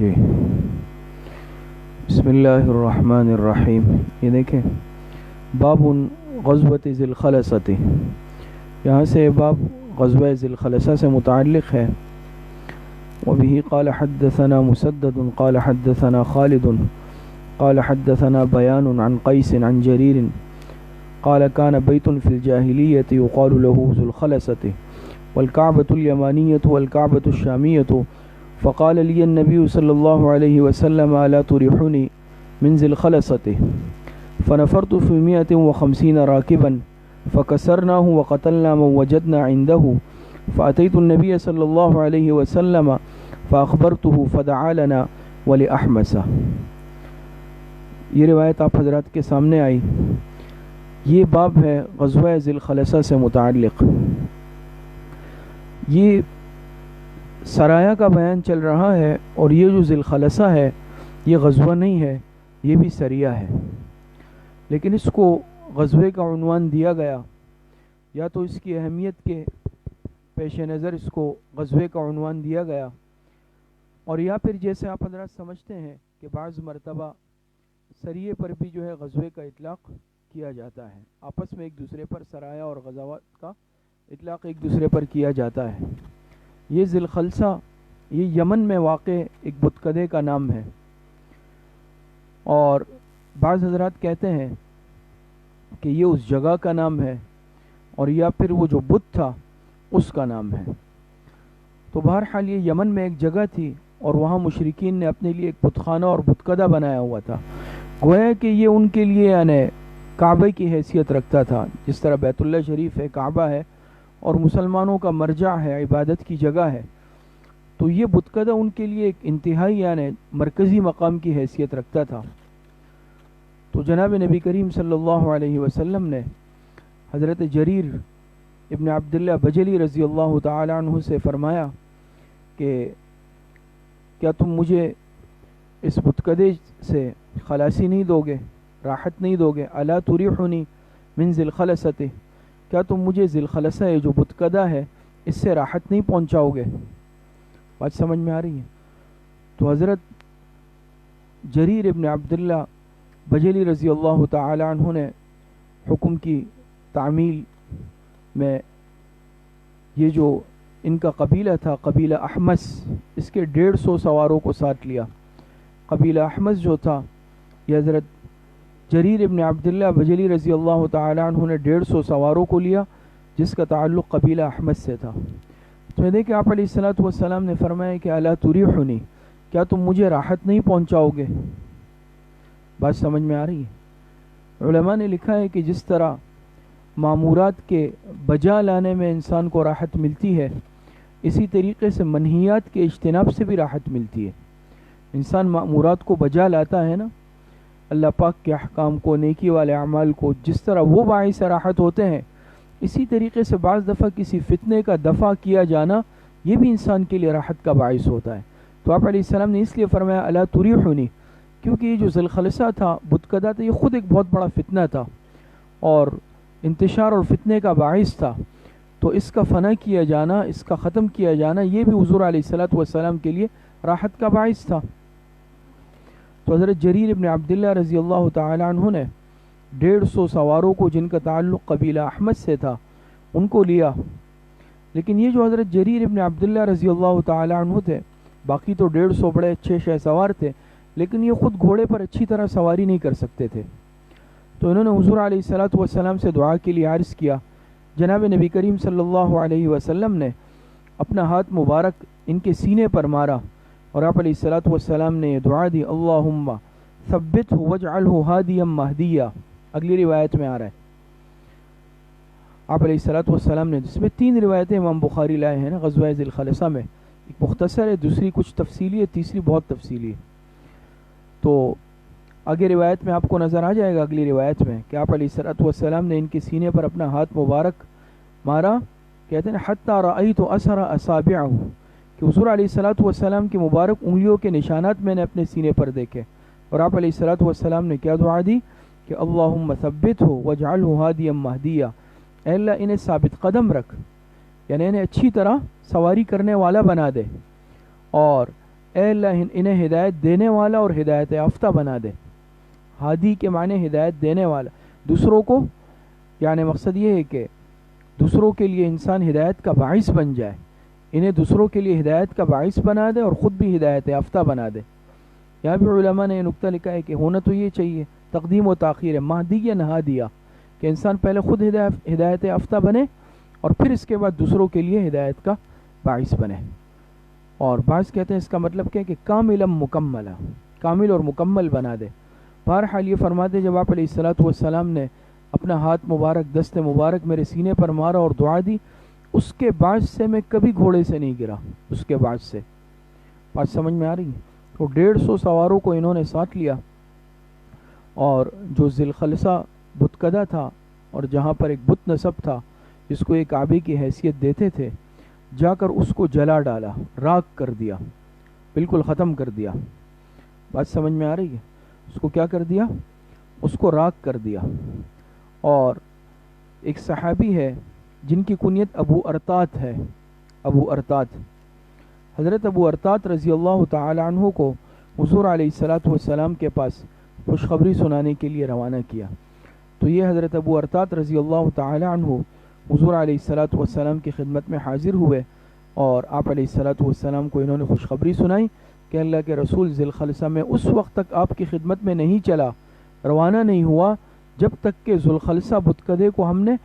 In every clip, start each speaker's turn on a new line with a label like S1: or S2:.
S1: جی بسم اللہ الرحمن الرحیم. یہ دیکھیں باب غزوۃ ذی الخلصۃ، یہاں سے باب غزوہ ذی الخلصہ سے متعلق ہے. وبه قال حدثنا مسدد قال حدثنا خالد قال حدثنا بیان عن قیس عن جریر قال كان بيت في الجاهلية يقال له ذو الخلصة والكعبة اليمانية والكعبة الشامية فقال لي النبي صلى الله عليه وسلم ألا تريحني من ذي الخلصة فنفرت في 150 راكبا فكسرناه وقتلنا من وجدنا عنده فأتيت النبي صلى الله عليه وسلم فأخبرته فدعا لنا ولأحمس. یہ روایت آپ حضرات کے سامنے آئی. یہ باب ہے غزوہ ذی الخلصہ سے متعلق. یہ سرایہ کا بیان چل رہا ہے، اور یہ جو ذی الخلصہ ہے یہ غزوہ نہیں ہے، یہ بھی سریہ ہے، لیکن اس کو غزوے کا عنوان دیا گیا. یا تو اس کی اہمیت کے پیش نظر اس کو غزوے کا عنوان دیا گیا، اور یا پھر جیسے آپ حضرات سمجھتے ہیں کہ بعض مرتبہ سریے پر بھی جو ہے غزوے کا اطلاق کیا جاتا ہے. آپس میں ایک دوسرے پر سرایہ اور غزوات کا اطلاق ایک دوسرے پر کیا جاتا ہے. یہ ذی الخلصہ یہ یمن میں واقع ایک بتکدے کا نام ہے، اور بعض حضرات کہتے ہیں کہ یہ اس جگہ کا نام ہے، اور یا پھر وہ جو بت تھا اس کا نام ہے. تو بہرحال یہ یمن میں ایک جگہ تھی، اور وہاں مشرکین نے اپنے لیے ایک بتخانہ اور بتکدہ بنایا ہوا تھا. گویا کہ یہ ان کے لیے یعنی کعبے کی حیثیت رکھتا تھا. جس طرح بیت اللہ شریف ہے، کعبہ ہے، اور مسلمانوں کا مرجع ہے، عبادت کی جگہ ہے، تو یہ بتکدہ ان کے لیے ایک انتہائی یعنی مرکزی مقام کی حیثیت رکھتا تھا. تو جناب نبی کریم صلی اللہ علیہ وسلم نے حضرت جریر ابن عبداللہ بجلی رضی اللہ تعالی عنہ سے فرمایا کہ کیا تم مجھے اس بتکدے سے خلاصی نہیں دو گے، راحت نہیں دو گے؟ الا تریحنی من ذی الخلصۃ، کیا تم مجھے ذی الخلصہ جو بتکدہ ہے اس سے راحت نہیں پہنچاؤ گے؟ بات سمجھ میں آ رہی ہے؟ تو حضرت جریر ابن عبداللہ بجلی رضی اللہ تعالی عنہ نے حکم کی تعمیل میں یہ جو ان کا قبیلہ تھا، قبیلہ احمس، اس کے 150 سواروں کو ساتھ لیا. قبیلہ احمس جو تھا یہ حضرت جریر ابن عبداللہ بجلی رضی اللہ تعالی عنہ نے 150 سواروں کو لیا، جس کا تعلق قبیلہ احمس سے تھا. تو یہ دیکھیں آپ علیہ الصلوۃ والسلام نے فرمایا کہ الا تریحنی، کیا تم مجھے راحت نہیں پہنچاؤ گے؟ بات سمجھ میں آ رہی ہے؟ علماء نے لکھا ہے کہ جس طرح مامورات کے بجا لانے میں انسان کو راحت ملتی ہے، اسی طریقے سے منہیات کے اجتناب سے بھی راحت ملتی ہے. انسان مامورات کو بجا لاتا ہے نا، اللہ پاک کے احکام کو، نیکی والے اعمال کو، جس طرح وہ باعث راحت ہوتے ہیں، اسی طریقے سے بعض دفعہ کسی فتنے کا دفع کیا جانا یہ بھی انسان کے لیے راحت کا باعث ہوتا ہے. تو آپ علیہ السلام نے اس لیے فرمایا الا تریحنی، کیونکہ یہ جو ذی الخلصہ تھا، بتکدہ تھا، یہ خود ایک بہت بڑا فتنہ تھا اور انتشار اور فتنے کا باعث تھا. تو اس کا فنا کیا جانا، اس کا ختم کیا جانا، یہ بھی حضور علیہ الصلوۃ والسلام کے لیے راحت کا باعث تھا. تو حضرت جریر ابن عبداللہ رضی اللہ تعالی عنہ نے 150 سواروں کو، جن کا تعلق قبیلہ احمد سے تھا، ان کو لیا. لیکن یہ جو حضرت جریر ابن عبداللہ رضی اللہ تعالی عنہ تھے، باقی تو 150 بڑے اچھے شہ سوار تھے، لیکن یہ خود گھوڑے پر اچھی طرح سواری نہیں کر سکتے تھے. تو انہوں نے حضور علیہ الصلوۃ والسلام سے دعا کے لیے عرض کیا. جناب نبی کریم صلی اللہ علیہ وسلم نے اپنا ہاتھ مبارک ان کے سینے پر مارا، اور آپ علیہ الصلوۃ والسلام نے یہ دعا دی، اللہم ثبتہ واجعلہ ہادیا مہدیا. اگلی روایت میں آ رہا ہے آپ علیہ الصلوۃ والسلام نے، جس میں 3 روایتیں امام بخاری لائے ہیں نا غزوہ ذی الخلصہ میں. ایک مختصر ہے، دوسری کچھ تفصیلی ہے، تیسری بہت تفصیلی ہے. تو آگے روایت میں آپ کو نظر آ جائے گا، اگلی روایت میں، کہ آپ علیہ الصلوۃ والسلام نے ان کے سینے پر اپنا ہاتھ مبارک مارا. کہتے ہیں حتی رأیت اثر اصابعہ، کہ حضور علیہ الصلوۃ والسلام کی مبارک انگلیوں کے نشانات میں نے اپنے سینے پر دیکھے. اور آپ علیہ الصلوۃ والسلام نے کیا دعا دی کہ اللہم ثبتہ واجعلہ ہادیا مہدیا، اے اللہ انہیں ثابت قدم رکھ، یعنی انہیں اچھی طرح سواری کرنے والا بنا دے، اور اے اللہ انہیں ہدایت دینے والا اور ہدایت یافتہ بنا دے. ہادی کے معنی ہدایت دینے والا، دوسروں کو، یعنی مقصد یہ ہے کہ دوسروں کے لیے انسان ہدایت کا باعث بن جائے، انہیں دوسروں کے لیے ہدایت کا باعث بنا دے اور خود بھی ہدایت یافتہ بنا دے. یہاں بھی علماء نے یہ نقطہ لکھا ہے کہ ہونا تو یہ چاہیے، تقدیم و تاخیر ہے، مہدی یا نہادیہ، کہ انسان پہلے خود ہدایت یافتہ بنے اور پھر اس کے بعد دوسروں کے لیے ہدایت کا باعث بنے. اور بعض کہتے ہیں اس کا مطلب کیا ہے کہ کاملا مکملا، کامل اور مکمل بنا دے. بہرحال یہ فرماتے جب آپ علیہ الصلوۃ والسلام نے اپنا ہاتھ مبارک، دست مبارک میرے سینے پر مارا اور دعا دی، اس کے بعد سے میں کبھی گھوڑے سے نہیں گرا. اس کے بعد سے بات سمجھ میں آ رہی ہے؟ تو 150 سواروں کو انہوں نے ساتھ لیا، اور جو ذی الخلصہ بتکدہ تھا اور جہاں پر ایک بت نصب تھا جس کو ایک کعبے کی حیثیت دیتے تھے، جا کر اس کو جلا ڈالا، راکھ کر دیا، بالکل ختم کر دیا. بات سمجھ میں آ رہی ہے؟ اس کو کیا کر دیا؟ اس کو راکھ کر دیا. اور ایک صحابی ہے جن کی کنیت ابو ارطات ہے، ابو ارطات. حضرت ابو ارطات رضی اللہ تعالی عنہ کو حضور علیہ الصلوۃ والسلام کے پاس خوشخبری سنانے کے لیے روانہ کیا. تو یہ حضرت ابو ارطات رضی اللہ تعالی عنہ حضور علیہ الصلوۃ والسلام کی خدمت میں حاضر ہوئے، اور آپ علیہ الصلوۃ والسلام کو انہوں نے خوشخبری سنائی کہ اللہ کے رسول ذی الخلصہ میں اس وقت تک آپ کی خدمت میں نہیں چلا، روانہ نہیں ہوا جب تک کہ ذو الخلصہ بتکدے کو ہم نے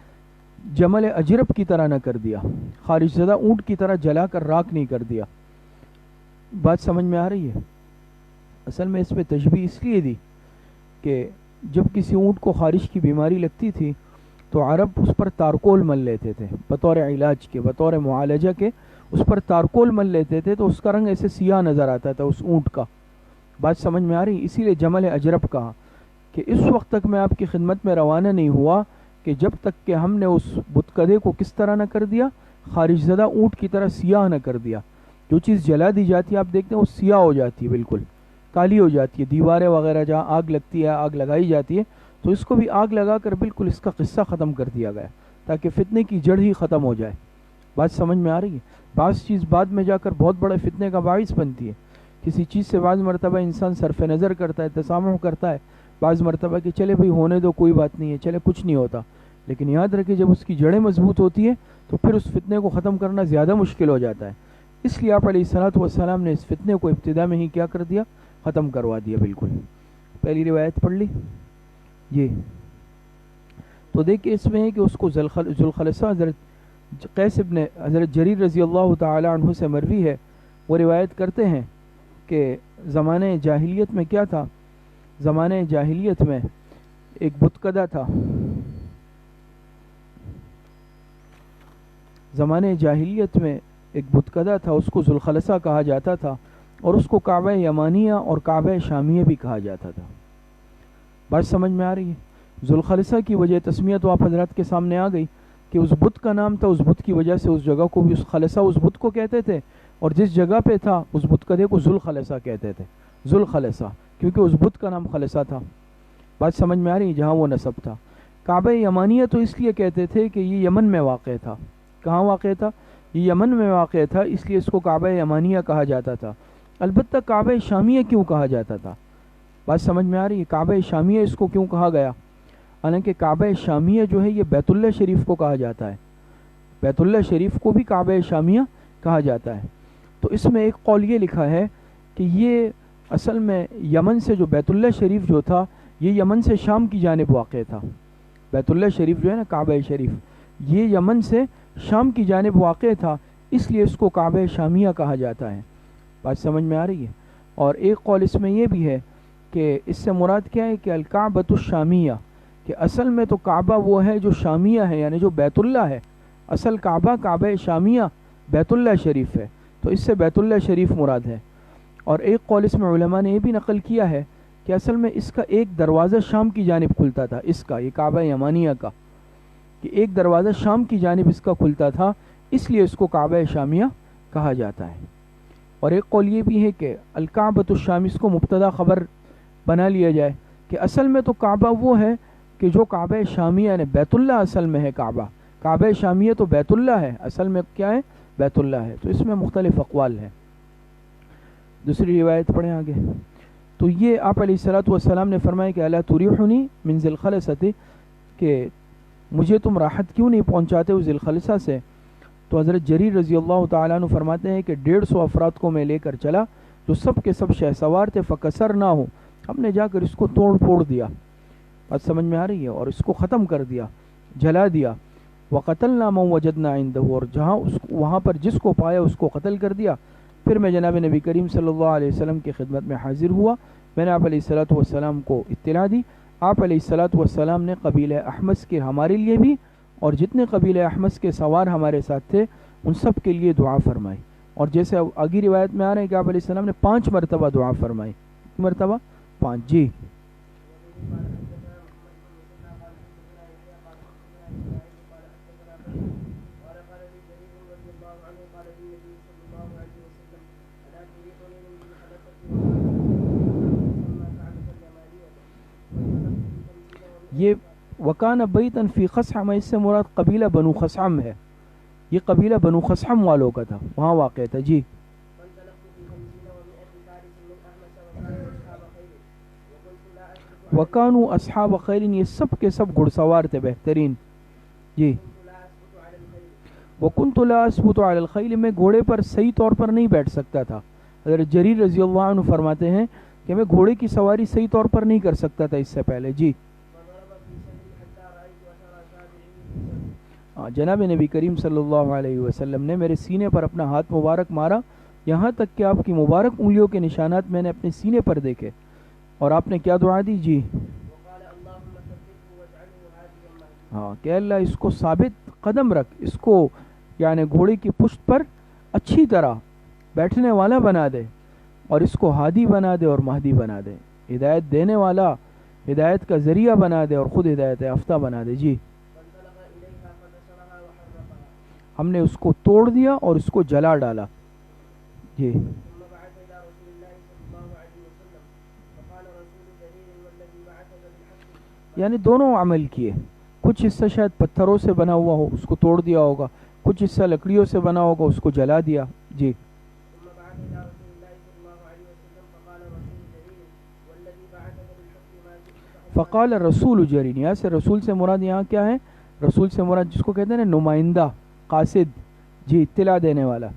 S1: جمل اجرب کی طرح نہ کر دیا، خارج زدہ اونٹ کی طرح جلا کر راکھ نہیں کر دیا. بات سمجھ میں آ رہی ہے؟ اصل میں اس پہ تشبیہ اس لیے دی کہ جب کسی اونٹ کو خارش کی بیماری لگتی تھی تو عرب اس پر تارکول مل لیتے تھے، بطور علاج کے، بطور معالجہ کے اس پر تارکول مل لیتے تھے، تو اس کا رنگ ایسے سیاہ نظر آتا تھا اس اونٹ کا. بات سمجھ میں آ رہی؟ اسی لیے جمل اجرب کہا کہ اس وقت تک میں آپ کی خدمت میں روانہ نہیں ہوا کہ جب تک کہ ہم نے اس بتکدے کو کس طرح نہ کر دیا، خارج زدہ اونٹ کی طرح سیاہ نہ کر دیا. جو چیز جلا دی جاتی ہے آپ دیکھتے ہیں وہ سیاہ ہو جاتی ہے، بالکل کالی ہو جاتی ہے. دیواریں وغیرہ جہاں آگ لگتی ہے، آگ لگائی جاتی ہے، تو اس کو بھی آگ لگا کر بالکل اس کا قصہ ختم کر دیا گیا تاکہ فتنے کی جڑ ہی ختم ہو جائے. بات سمجھ میں آ رہی ہے؟ بعض چیز بعد میں جا کر بہت بڑے فتنے کا باعث بنتی ہے. کسی چیز سے بعض مرتبہ انسان صرف نظر کرتا ہے، تسامح کرتا ہے، بعض مرتبہ کہ چلے بھئی ہونے دو، کوئی بات نہیں ہے، چلے کچھ نہیں ہوتا. لیکن یاد رکھیں جب اس کی جڑیں مضبوط ہوتی ہے تو پھر اس فتنے کو ختم کرنا زیادہ مشکل ہو جاتا ہے. اس لیے آپ علیہ الصلوۃ والسلام نے اس فتنے کو ابتدا میں ہی کیا کر دیا؟ ختم کروا دیا بالکل. پہلی روایت پڑھ لی یہ. تو دیکھیں اس میں ہے کہ اس کو ذو الخلصہ حضرت قیس ابن حضرت جریر رضی اللہ تعالی عنہ سے مروی ہے، وہ روایت کرتے ہیں کہ زمانے جاہلیت میں کیا تھا؟ زمانے جاہلیت میں ایک بتکدہ تھا، زمانے جاہلیت میں ایک بتکدہ تھا، اس کو ذو الخلصہ کہا جاتا تھا، اور اس کو کعبہ یمانیہ اور کعبہ شامیہ بھی کہا جاتا تھا. بات سمجھ میں آ رہی ہے؟ ذو الخلصہ کی وجہ تسمیہ تو آپ حضرات کے سامنے آ گئی کہ اس بت کا نام تھا، اس بت کی وجہ سے اس جگہ کو بھی اس خلصہ اس بت کو کہتے تھے، اور جس جگہ پہ تھا اس بتکدے کو ذو الخلصہ کہتے تھے. ذو الخلصہ کیونکہ اس بت کا نام خلصہ تھا. بات سمجھ میں آ رہی ہے؟ جہاں وہ نسب تھا. کعبہ یمانیہ تو اس لیے کہتے تھے کہ یہ یمن میں واقع تھا. کہاں واقع تھا؟ یہ یمن میں واقع تھا، اس لیے اس کو کعبہ یمانیہ کہا جاتا تھا. البتہ کعبہ شامیہ کیوں کہا جاتا تھا؟ بات سمجھ میں آ رہی ہے؟ کعبہ شامیہ اس کو کیوں کہا گیا؟ حالانکہ کعبہ شامیہ جو ہے یہ بیت اللہ شریف کو کہا جاتا ہے، بیت اللہ شریف کو بھی کعبہ شامیہ کہا جاتا ہے. تو اس میں ایک قول یہ لکھا ہے کہ یہ اصل میں یمن سے جو بیت اللہ شریف جو تھا یہ یمن سے شام کی جانب واقع تھا. بیت اللہ شریف جو ہے نا کعبہ شریف، یہ یمن سے شام کی جانب واقع تھا، اس لیے اس کو کعبہ شامیہ کہا جاتا ہے. بات سمجھ میں آ رہی ہے؟ اور ایک قول اس میں یہ بھی ہے کہ اس سے مراد کیا ہے کہ الکعبۃ الشامیہ، کہ اصل میں تو کعبہ وہ ہے جو شامیہ ہے، یعنی جو بیت اللہ ہے. اصل کعبہ کعبہ شامیہ بیت اللہ شریف ہے، تو اس سے بیت اللہ شریف مراد ہے. اور ایک قول اس میں علماء نے یہ بھی نقل کیا ہے کہ اصل میں اس کا ایک دروازہ شام کی جانب کھلتا تھا، اس کا یہ کعبہ یمانیہ کا، کہ ایک دروازہ شام کی جانب اس کا کھلتا تھا، اس لیے اس کو کعبہ شامیہ کہا جاتا ہے. اور ایک قول یہ بھی ہے کہ الکعبۃ الشام، اس کو مبتدا خبر بنا لیا جائے کہ اصل میں تو کعبہ وہ ہے کہ جو کعبہ شامیہ یعنی بیت اللہ اصل میں ہے. کعبہ شامیہ تو بیت اللہ ہے، اصل میں کیا ہے؟ بیت اللہ ہے. تو اس میں مختلف اقوال ہیں. دوسری روایت پڑھیں آگے. تو یہ آپ علیہ الصلوۃ والسلام نے فرمایا کہ الا تریحنی من ذی الخلصۃ، کہ مجھے تم راحت کیوں نہیں پہنچاتے ہو ذی الخلصہ سے. تو حضرت جریر رضی اللہ تعالیٰ عنہ فرماتے ہیں کہ 150 افراد کو میں لے کر چلا جو سب کے سب شہ سوار تھے. فکسر نہ ہو، ہم نے جا کر اس کو توڑ پھوڑ دیا. بات سمجھ میں آ رہی ہے؟ اور اس کو ختم کر دیا، جلا دیا. وقتلنا من وجدنا عنده، اور جہاں وہاں پر جس کو پایا اس کو قتل کر دیا. پھر میں جناب نبی کریم صلی اللہ علیہ وسلم کی خدمت میں حاضر ہوا. میں نے آپ علیہ الصلوۃ والسلام کو اطلاع دی. آپ علیہ الصلوۃ والسلام نے قبیلہ احمس کے ہمارے لیے بھی اور جتنے قبیلہ احمس کے سوار ہمارے ساتھ تھے ان سب کے لیے دعا فرمائی. اور جیسے آگی روایت میں آ رہے ہیں کہ آپ علیہ السلام نے 5 مرتبہ دعا فرمائی. مرتبہ 5. جی یہ وکان بیتن فی خصعم، اس سے مراد قبیلہ بنو خصعم ہے. یہ قبیلہ بنو خصعم والوں کا تھا، وہاں واقع تھا. جی وکانوا اصحاب خیر، یہ سب کے سب گھڑ سوار تھے بہترین. جی وکنت لا اثبت علی الخیل، میں گھوڑے پر صحیح طور پر نہیں بیٹھ سکتا تھا. حضرت جریر رضی اللہ عنہ فرماتے ہیں کہ میں گھوڑے کی سواری صحیح طور پر نہیں کر سکتا تھا اس سے پہلے. جی جناب نبی کریم صلی اللہ علیہ وسلم نے میرے سینے پر اپنا ہاتھ مبارک مارا، یہاں تک کہ آپ کی مبارک انگلیوں کے نشانات میں نے اپنے سینے پر دیکھے. اور آپ نے کیا دعا دی؟ جی ہاں کہ اللہ اس کو ثابت قدم رکھ، اس کو یعنی گھوڑے کی پشت پر اچھی طرح بیٹھنے والا بنا دے، اور اس کو ہادی بنا دے اور مہدی بنا دے، ہدایت دینے والا، ہدایت کا ذریعہ بنا دے اور خود ہدایت یافتہ بنا دے. جی ہم نے اس کو توڑ دیا اور اس کو جلا ڈالا. جی یعنی دونوں عمل کیے. کچھ حصہ شاید پتھروں سے بنا ہوا ہو، اس کو توڑ دیا ہوگا. کچھ حصہ لکڑیوں سے بنا ہوگا، اس کو جلا دیا. جی فقال رسول جرین، یہاں سے رسول سے مراد یہاں کیا ہے؟ رسول سے مراد جس کو کہتے ہیں نا نمائندہ، قاصد. جی اطلاع دینے والا.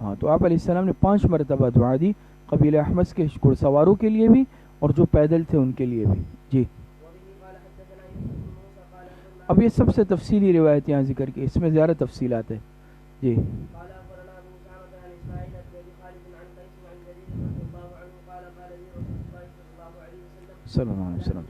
S1: ہاں تو آپ علیہ السلام نے 5 مرتبہ دعا دی قبیلہ احمس کے گھڑ سواروں کے لیے بھی اور جو پیدل تھے ان کے لیے بھی. جی اب یہ سب سے تفصیلی روایت یہاں ذکر کی، اس میں زیادہ تفصیلات ہیں. جی صلی اللہ علیہ وسلم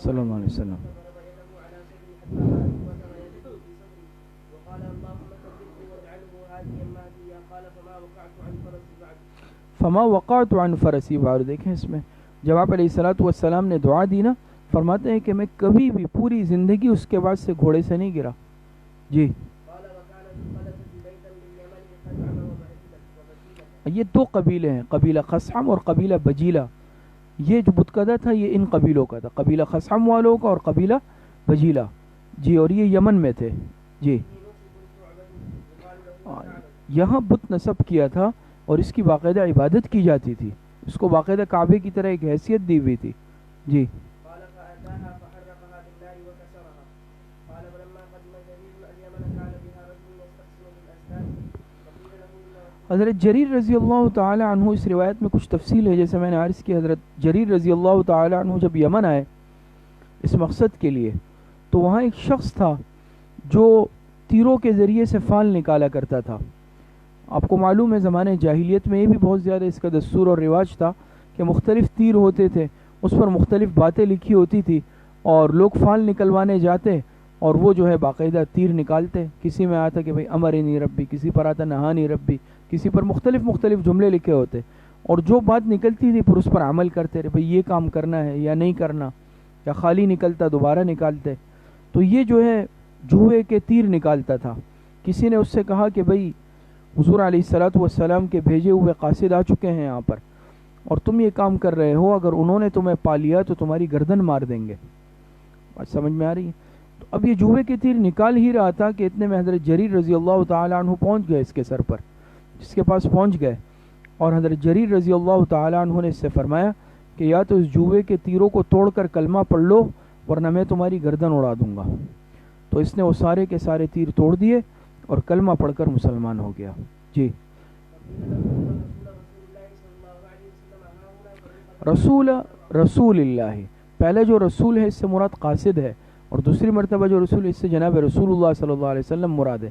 S1: صلی اللہ علیہ وسلم. فما وقعت عن فرسی بعد. دیکھیں اس میں جب آپ علیہ الصلوۃ والسلام نے دعا دی نا، فرماتے ہیں کہ میں کبھی بھی پوری زندگی اس کے بعد سے گھوڑے سے نہیں گرا. جی یہ 2 قبیلے ہیں، قبیلہ خصعم اور قبیلہ بجیلہ. یہ جو بتکدہ تھا یہ ان قبیلوں کا تھا، قبیلہ خصعم والوں کا اور قبیلہ بجیلہ. جی اور یہ یمن میں تھے. جی یہاں بت نصب کیا تھا اور اس کی باقاعدہ عبادت کی جاتی تھی، اس کو باقاعدہ کعبے کی طرح ایک حیثیت دی ہوئی تھی. جی حضرت جریر رضی اللہ تعالی عنہ اس روایت میں کچھ تفصیل ہے. جیسے میں نے عرض کی، حضرت جریر رضی اللہ تعالی عنہ جب یمن آئے اس مقصد کے لیے تو وہاں ایک شخص تھا جو تیروں کے ذریعے سے فال نکالا کرتا تھا. آپ کو معلوم ہے زمانے جاہلیت میں یہ بھی بہت زیادہ اس کا دستور اور رواج تھا کہ مختلف تیر ہوتے تھے، اس پر مختلف باتیں لکھی ہوتی تھی اور لوگ فال نکلوانے جاتے اور وہ جو ہے باقاعدہ تیر نکالتے. کسی میں آتا کہ بھئی امرنی ربی، کسی پر آتا نہانی ربی، کسی پر مختلف جملے لکھے ہوتے اور جو بات نکلتی تھی پھر اس پر عمل کرتے رہے، بھئی یہ کام کرنا ہے یا نہیں کرنا، یا خالی نکلتا دوبارہ نکالتے. تو یہ جو ہے جوئے کے تیر نکالتا تھا. کسی نے اس سے کہا کہ بھئی حضور علیہ الصلوۃ والسلام کے بھیجے ہوئے قاصد آ چکے ہیں یہاں پر، اور تم یہ کام کر رہے ہو، اگر انہوں نے تمہیں پا لیا تو تمہاری گردن مار دیں گے۔ بات سمجھ میں آ رہی ہے؟ تو اب یہ جوہے کے تیر نکال ہی رہا تھا کہ اتنے میں حضرت جریر رضی اللہ تعالی عنہ پہنچ گئے اس کے سر پر، جس کے پاس پہنچ گئے، اور حضرت جریر رضی اللہ تعالی عنہ نے اس سے فرمایا کہ یا تو اس جوہے کے تیروں کو توڑ کر کلمہ پڑھ لو ورنہ میں تمہاری گردن اڑا دوں گا۔ تو اس نے وہ سارے کے سارے تیر توڑ دیے اور کلمہ پڑھ کر مسلمان ہو گیا۔ جی، رسول اللہ، پہلے جو رسول ہے اس سے مراد قاصد ہے، اور دوسری مرتبہ جو رسول ہے اس سے جناب رسول اللہ صلی اللہ علیہ وسلم مراد ہے۔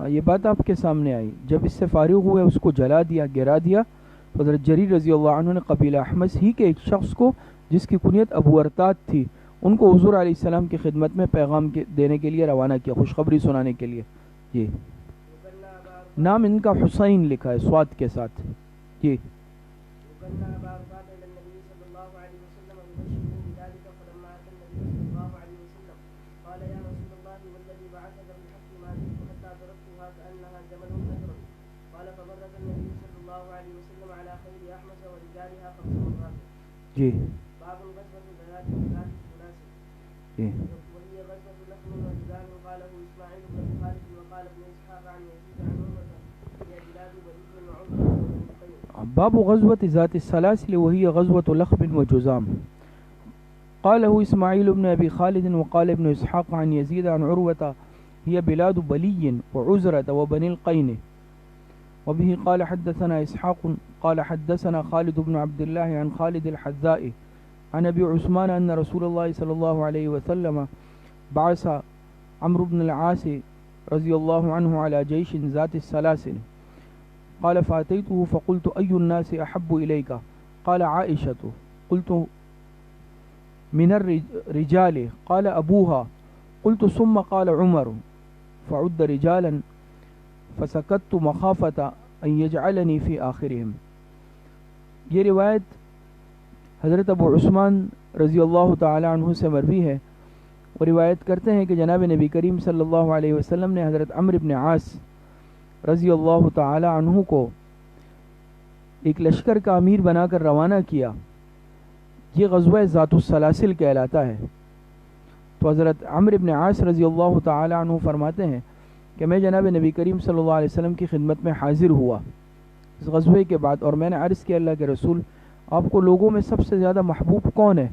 S1: یہ بات آپ کے سامنے آئی، جب اس سے فارغ ہوئے اس کو جلا دیا، گرا دیا، تو حضرت جریر رضی اللہ عنہ نے قبیلہ احمس ہی کے ایک شخص کو جس کی کنیت ابو ارتاد تھی، ان کو حضور علیہ السلام کی خدمت میں پیغام دینے کے لیے روانہ کیا، خوشخبری سنانے کے لیے۔ جی، نام ان کا حسین لکھا ہے سواد کے ساتھ۔ جی، جی، جی، باب غزوة ذات السلاسل وهي غزوة لخب وجزام. قاله إسماعيل بن أبي خالد وقال ابن إسحاق عن يزيد عن عروة هي بلاد بلي وعزرة وبني القين. وبه قال حدثنا إسحاق قال حدثنا خالد بن عبد الله عن خالد الحذاء عن أبي عثمان أن رسول الله صلى الله عليه وسلم بعث عمرو بن العاص رضي الله عنه على جيش ذات السلاسل. قال فأتيته فقلت أي الناس أحب إليك؟ قال عائشة. قلت من الرجال؟ قال أبوها. قلت ثم قال عمر. فعد رجالا فسكت مخافة أن يجعلني في آخرهم. یہ روایت حضرت ابو عثمان رضی اللہ تعالی عنہ سے مروی ہے، وہ روایت کرتے ہیں کہ جناب نبی کریم صلی اللہ علیہ وسلم نے حضرت عمرو بن عاص رضی اللہ تعالی عنہ کو ایک لشکر کا امیر بنا کر روانہ کیا۔ یہ غزوہ ذات السلاسل کہلاتا ہے۔ تو حضرت عمرو بن عاص رضی اللہ تعالی عنہ فرماتے ہیں کہ میں جناب نبی کریم صلی اللہ علیہ وسلم کی خدمت میں حاضر ہوا اس غزوے کے بعد، اور میں نے عرض کیا اللہ کے رسول آپ کو لوگوں میں سب سے زیادہ محبوب کون ہے؟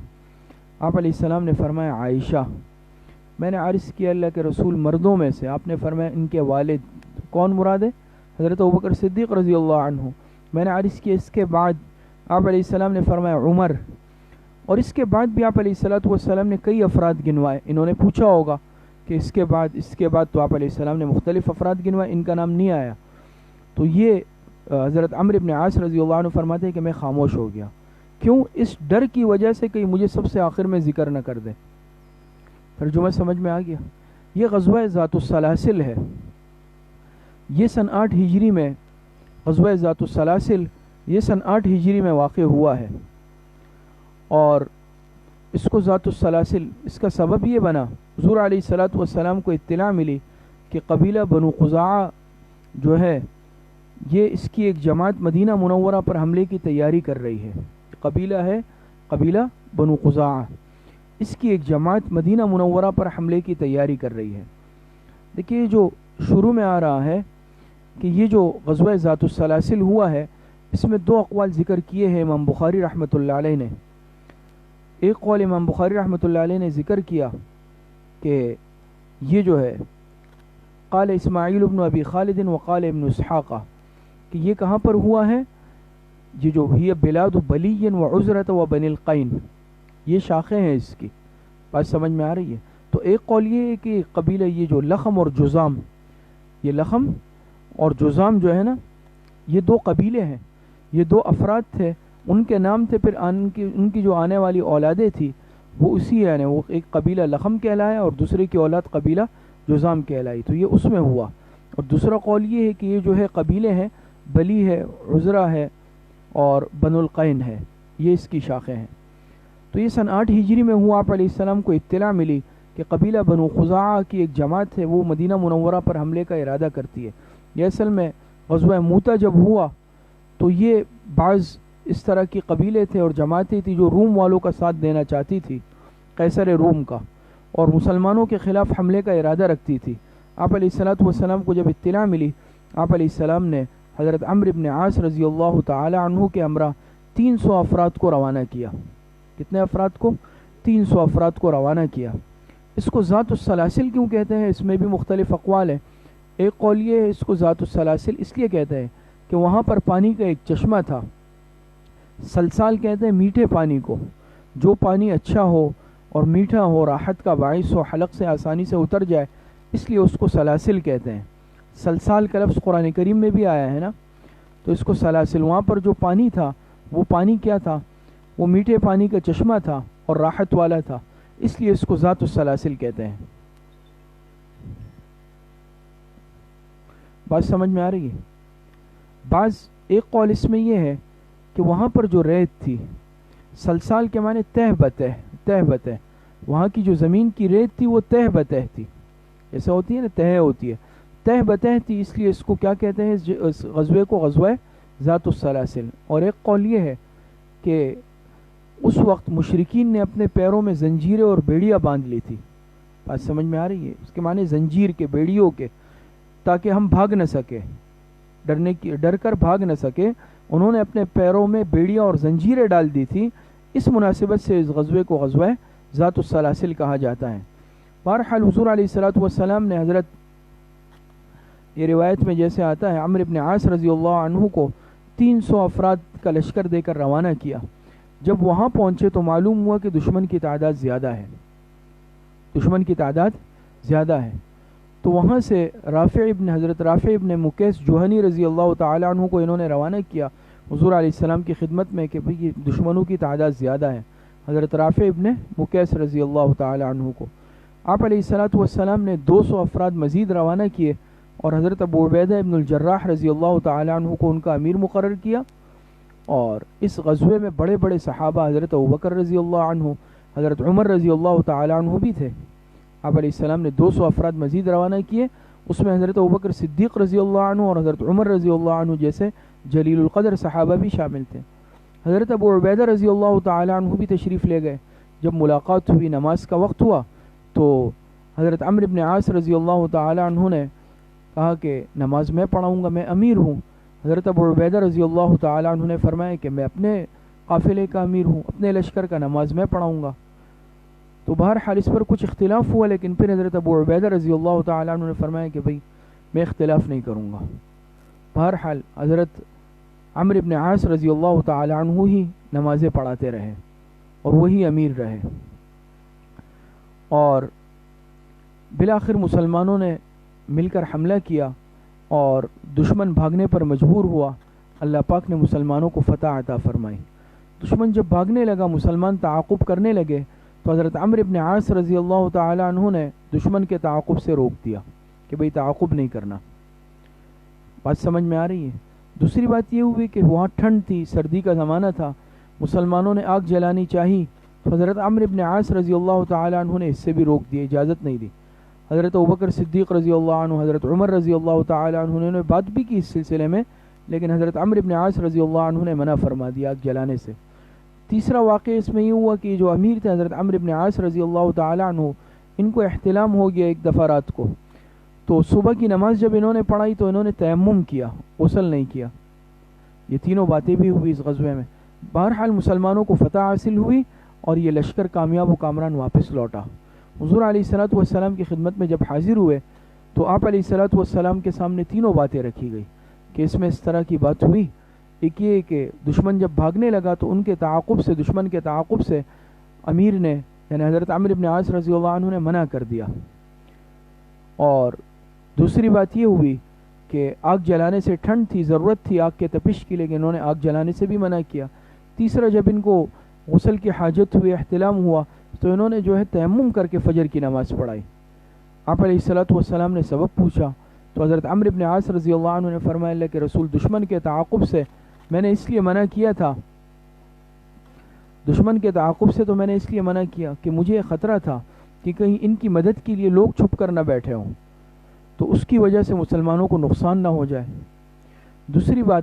S1: آپ علیہ السلام نے فرمایا عائشہ۔ میں نے عرض کیا اللہ کے رسول مردوں میں سے؟ آپ نے فرمایا ان کے والد۔ کون مراد ہے؟ حضرت ابوبکر صدیق رضی اللہ عنہ۔ میں نے عرض کیا اس کے بعد؟ آپ علیہ السلام نے فرمایا عمر۔ اور اس کے بعد بھی آپ علیہ السلام نے کئی افراد گنوائے۔ انہوں نے پوچھا ہوگا کہ اس کے بعد تو آپ علیہ السلام نے مختلف افراد گنوائے، ان کا نام نہیں آیا۔ تو یہ حضرت عمرو بن عاص رضی اللہ عنہ فرماتے ہیں کہ میں خاموش ہو گیا، کیوں؟ اس ڈر کی وجہ سے کہ مجھے سب سے آخر میں ذکر نہ کر دیں۔ ترجمہ سمجھ میں آ گیا؟ یہ غزوہ ذات السلاسل ہے، یہ سن 8 ہجری میں غزوہ ذات السلاسل یہ سن 8 ہجری میں واقع ہوا ہے۔ اور اس کو ذات السلاسل اس کا سبب یہ بنا، حضور علیہ الصلوۃ والسلام کو اطلاع ملی کہ قبیلہ بنو قزاعہ جو ہے یہ اس کی ایک جماعت مدینہ منورہ پر حملے کی تیاری کر رہی ہے۔ قبیلہ بنو قزاعہ، اس کی ایک جماعت مدینہ منورہ پر حملے کی تیاری کر رہی ہے۔ دیکھیے جو شروع میں آ رہا ہے کہ یہ جو غزوہ ذات السلاسل ہوا ہے اس میں 2 اقوال ذکر کیے ہیں امام بخاری رحمۃ اللہ علیہ نے۔ ایک قول امام بخاری رحمۃ اللہ علیہ نے ذکر کیا کہ یہ جو ہے قال اسماعیل بن ابی خالد وقال ابن اسحاق، کہ یہ کہاں پر ہوا ہے؟ یہ جو ہی بلاد بلی وعزرۃ وبنی القین، یہ شاخیں ہیں اس کی۔ بات سمجھ میں آ رہی ہے؟ تو ایک قول یہ ہے کہ قبیلہ یہ جو لخم اور جزام، یہ لخم اور جزام جو ہے نا یہ 2 قبیلے ہیں، یہ 2 افراد تھے، ان کے نام تھے، پھر ان کی جو آنے والی اولادیں تھی وہ اسی یعنی وہ ایک قبیلہ لخم کہلایا اور دوسرے کی اولاد قبیلہ جزام کہلائی۔ تو یہ اس میں ہوا، اور دوسرا قول یہ ہے کہ یہ جو ہے قبیلے ہیں، بلی ہے، عزرہ ہے اور بنو القین ہے، یہ اس کی شاخیں ہیں۔ تو یہ سن 8 ہجری میں ہوا، آپ علیہ السلام کو اطلاع ملی کہ قبیلہ بنو خزاعہ کی ایک جماعت ہے، وہ مدینہ منورہ پر حملے کا ارادہ کرتی ہے۔ یہ اصل میں غزوہ موتہ جب ہوا تو یہ بعض اس طرح کی قبیلے تھے اور جماعتیں تھیں جو روم والوں کا ساتھ دینا چاہتی تھی، قیصر روم کا، اور مسلمانوں کے خلاف حملے کا ارادہ رکھتی تھی۔ آپ علیہ السلام کو جب اطلاع ملی، آپ علیہ السلام نے حضرت عمرو بن عاص رضی اللہ تعالی عنہ کے ہمراہ 300 افراد کو روانہ کیا۔ کتنے افراد کو؟ 300 افراد کو روانہ کیا۔ اس کو ذات السلاسل کیوں کہتے ہیں؟ اس میں بھی مختلف اقوال ہیں۔ ایک قول یہ ہے اس کو ذات السلاسل اس لیے کہتے ہیں کہ وہاں پر پانی کا ایک چشمہ تھا، سلسال کہتے ہیں میٹھے پانی کو، جو پانی اچھا ہو اور میٹھا ہو، راحت کا باعث ہو، حلق سے آسانی سے اتر جائے، اس لیے اس کو سلاسل کہتے ہیں۔ سلسال کا لفظ قرآن کریم میں بھی آیا ہے نا، تو اس کو سلاسل۔ وہاں پر جو پانی تھا وہ پانی کیا تھا؟ وہ میٹھے پانی کا چشمہ تھا اور راحت والا تھا، اس لیے اس کو ذات السلاسل کہتے ہیں۔ بات سمجھ میں آ رہی ہے؟ بعض ایک قول اس میں یہ ہے کہ وہاں پر جو ریت تھی، سلسال کے معنی تہ بتہ، وہاں کی جو زمین کی ریت تھی وہ تہ بتہ تھی، ایسا ہوتی ہے نا، تہ ہوتی ہے، تہ بتہ تھی، اس لیے اس کو کیا کہتے ہیں؟ اس غزوے کو غزوہ ذات السلاسل۔ اور ایک قول یہ ہے کہ اس وقت مشرکین نے اپنے پیروں میں زنجیریں اور بیڑیاں باندھ لی تھی۔ بات سمجھ میں آ رہی ہے؟ اس کے معنی زنجیر کے، بیڑیوں کے، تاکہ ہم بھاگ نہ سکے، ڈر کر بھاگ نہ سکے، انہوں نے اپنے پیروں میں بیڑیاں اور زنجیریں ڈال دی تھی۔ اس مناسبت سے اس غزوے کو غزوہ ذات السلاسل کہا جاتا ہے۔ بہرحال حضور علیہ السلام نے حضرت، یہ روایت میں جیسے آتا ہے، عمرو بن عاص رضی اللہ عنہ کو 300 افراد کا لشکر دے کر روانہ کیا۔ جب وہاں پہنچے تو معلوم ہوا کہ دشمن کی تعداد زیادہ ہے، دشمن کی تعداد زیادہ ہے۔ تو وہاں سے حضرت رافع ابن مکیس جوہنی رضی اللہ تعالی عنہ کو انہوں نے روانہ کیا حضور علیہ السلام کی خدمت میں کہ بھئی دشمنوں کی تعداد زیادہ ہے، حضرت رافع ابن مکیس رضی اللہ تعالی عنہ کو۔ آپ علیہ السلام نے 200 افراد مزید روانہ کیے اور حضرت ابو عبیدہ ابن الجراح رضی اللہ تعالی عنہ کو ان کا امیر مقرر کیا۔ اور اس غزوے میں بڑے بڑے صحابہ، حضرت ابوبکر رضی اللہ عنہ، حضرت عمر رضی اللہ تعالی عنہ بھی تھے۔ آپ علیہ السلام نے 200 افراد مزید روانہ کیے، اس میں حضرت ابوبکر صدیق رضی اللہ عنہ اور حضرت عمر رضی اللہ عنہ جیسے جلیل القدر صحابہ بھی شامل تھے۔ حضرت ابو عبیدہ رضی اللہ تعالی عنہ بھی تشریف لے گئے۔ جب ملاقات ہوئی، نماز کا وقت ہوا، تو حضرت عمرو بن عاص رضی اللہ تعالی عنہ نے کہا کہ نماز میں پڑھاؤں گا، میں امیر ہوں۔ حضرت ابو عبیدہ رضی اللہ تعالی عنہ نے فرمایا کہ میں اپنے قافلے کا امیر ہوں، اپنے لشکر کا نماز میں پڑھاؤں گا۔ تو بہرحال اس پر کچھ اختلاف ہوا، لیکن پھر حضرت ابو عبیدہ رضی اللہ تعالی عنہ نے فرمایا کہ بھئی میں اختلاف نہیں کروں گا۔ بہرحال حضرت عمرو بن عاص رضی اللہ تعالی عنہ ہی نمازیں پڑھاتے رہے اور وہی امیر رہے۔ اور بالآخر مسلمانوں نے مل کر حملہ کیا اور دشمن بھاگنے پر مجبور ہوا۔ اللہ پاک نے مسلمانوں کو فتح عطا فرمائی۔ دشمن جب بھاگنے لگا، مسلمان تعاقب کرنے لگے، تو حضرت عمرو بن عاص رضی اللہ تعالی عنہ نے دشمن کے تعاقب سے روک دیا کہ بھئی تعاقب نہیں کرنا۔ بات سمجھ میں آ رہی ہے؟ دوسری بات یہ ہوئی کہ وہاں ٹھنڈ تھی، سردی کا زمانہ تھا، مسلمانوں نے آگ جلانی چاہی، تو حضرت عمرو بن عاص رضی اللہ تعالی عنہ نے اس سے بھی روک دیا، اجازت نہیں دی۔ حضرت ابوبکر صدیق رضی اللہ عنہ، حضرت عمر رضی اللہ تعالی عنہ نے بات بھی کی اس سلسلے میں، لیکن حضرت عمرو بن عاص رضی اللہ عنہ نے منع فرما دیا آگ جلانے سے۔ تیسرا واقعہ اس میں یہ ہوا کہ جو امیر تھے حضرت عمرو بن عاص رضی اللہ تعالی عنہ، ان کو احتلام ہو گیا ایک دفعہ رات کو، تو صبح کی نماز جب انہوں نے پڑھائی تو انہوں نے تیمم کیا، غسل نہیں کیا۔ یہ تینوں باتیں بھی ہوئی اس غزوے میں۔ بہرحال مسلمانوں کو فتح حاصل ہوئی اور یہ لشکر کامیاب و کامران واپس لوٹا۔ حضور علیہ السلام کی خدمت میں جب حاضر ہوئے تو آپ علیہ السلام کے سامنے تینوں باتیں رکھی گئی کہ اس میں اس طرح کی بات ہوئی۔ ایک یہ کہ دشمن جب بھاگنے لگا تو ان کے تعاقب سے، دشمن کے تعاقب سے امیر نے یعنی حضرت عمرو بن عاص رضی اللہ عنہ نے منع کر دیا۔ اور دوسری بات یہ ہوئی کہ آگ جلانے سے ٹھنڈ تھی، ضرورت تھی آگ کے تپش کی، لیکن انہوں نے آگ جلانے سے بھی منع کیا۔ تیسرا، جب ان کو غسل کی حاجت ہوئی، احتلام ہوا، تو انہوں نے جو ہے تیمم کر کے فجر کی نماز پڑھائی۔ آپ علیہ السلام نے سبب پوچھا تو حضرت عمرو بن عاص رضی اللہ عنہ نے فرمایا اللہ کے رسول دشمن کے تعاقب سے میں نے اس لیے منع کیا تھا، دشمن کے تعاقب سے تو میں نے اس لیے منع کیا کہ مجھے خطرہ تھا کہ کہیں ان کی مدد کے لیے لوگ چھپ کر نہ بیٹھے ہوں تو اس کی وجہ سے مسلمانوں کو نقصان نہ ہو جائے۔ دوسری بات،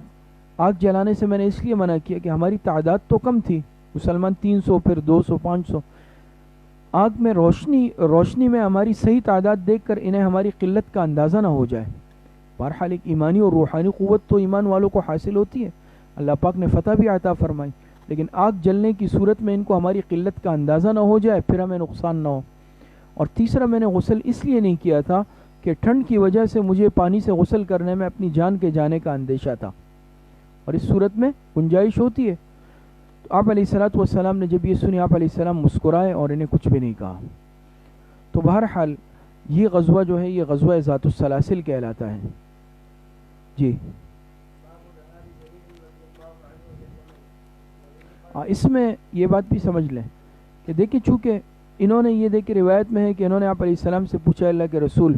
S1: آگ جلانے سے میں نے اس لیے منع کیا کہ ہماری تعداد تو کم تھی، مسلمان 300 پھر 200 500، آگ میں روشنی میں ہماری صحیح تعداد دیکھ کر انہیں ہماری قلت کا اندازہ نہ ہو جائے۔ بہرحال ایک ایمانی اور روحانی قوت تو ایمان والوں کو حاصل ہوتی ہے، اللہ پاک نے فتح بھی عطا فرمائی، لیکن آگ جلنے کی صورت میں ان کو ہماری قلت کا اندازہ نہ ہو جائے، پھر ہمیں نقصان نہ ہو۔ اور تیسرا، میں نے غسل اس لیے نہیں کیا تھا کہ ٹھنڈ کی وجہ سے مجھے پانی سے غسل کرنے میں اپنی جان کے جانے کا اندیشہ تھا، اور اس صورت میں گنجائش ہوتی ہے۔ تو آپ علیہ السلام نے جب یہ سنی، آپ علیہ السلام مسکرائے اور انہیں کچھ بھی نہیں کہا۔ تو بہرحال یہ غزوہ جو ہے یہ غزوہ ذات السلاسل کہلاتا ہے۔ جی، اس میں یہ بات بھی سمجھ لیں کہ دیکھیں چونکہ انہوں نے یہ دیکھ روایت میں ہے کہ انہوں نے آپ علیہ السلام سے پوچھا اللہ کے رسول